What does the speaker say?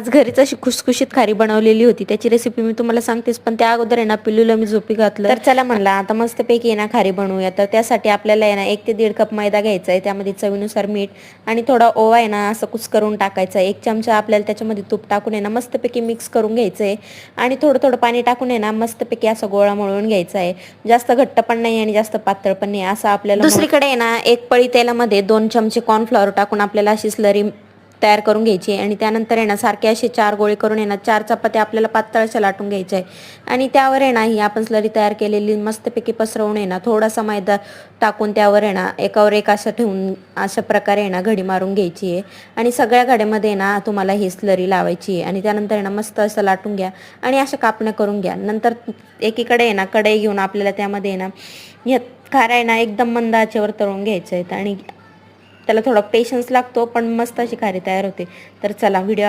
आज घरीच अशी खुसखुशीत खारी बनवलेली होती, त्याची रेसिपी मी तुम्हाला सांगतेच, पण त्या अगोदर आहे ना पिल्लूला मी झोपी घातलं. तर चला म्हणलं आता मस्तपैकी आहे ना खारी बनवूया. तर त्यासाठी आपल्याला आहे ना 1 ते 1.5 कप मैदा घ्यायचा आहे, त्यामध्ये चवीनुसार मीठ आणि थोडा ओवा आहे ना असं कुस्करून टाकायचा आहे. 1 चमचा आपल्याला त्याच्यामध्ये तूप टाकून आहे ना मस्तपैकी मिक्स करून घ्यायचं आहे आणि थोडं थोडं पाणी टाकून आहे ना मस्तपैकी असा गोळा मळून घ्यायचा आहे. जास्त घट्ट पण नाही आणि जास्त पातळ पण नाही असं आपल्याला. दुसरीकडे आहे ना 1 पळी तेलामध्ये 2 चमचे कॉर्नफ्लॉवर टाकून आपल्याला अशी स्लरी तयार करून घ्यायची आणि त्यानंतर आहे ना सारखे असे 4 गोळे करून आहे ना 4 चपात्या आपल्याला पातळशा लाटून घ्यायच्या आहे आणि त्यावर आहे ना ही आपण स्लरी तयार केलेली मस्तपैकी पसरवून आहे ना थोडासा मैदा टाकून त्यावर आहे ना एकावर एक असं ठेवून अशा प्रकारे आहे ना घडी मारून घ्यायची आहे आणि सगळ्या घड्यामध्ये ना तुम्हाला ही स्लरी लावायची आहे आणि त्यानंतर आहे ना मस्त असं लाटून घ्या आणि अशा कापण्या करून घ्या. नंतर एकीकडे आहे ना कढई घेऊन आपल्याला त्यामध्ये आहे ना ह्या खाऱ्या आहे ना एकदम मंद आचेवर तळून घ्यायचं आहे आणि त्याला थोडा पेशन्स लागतो, पण मस्त अशी खारी तयार होते. तर चला व्हिडिओ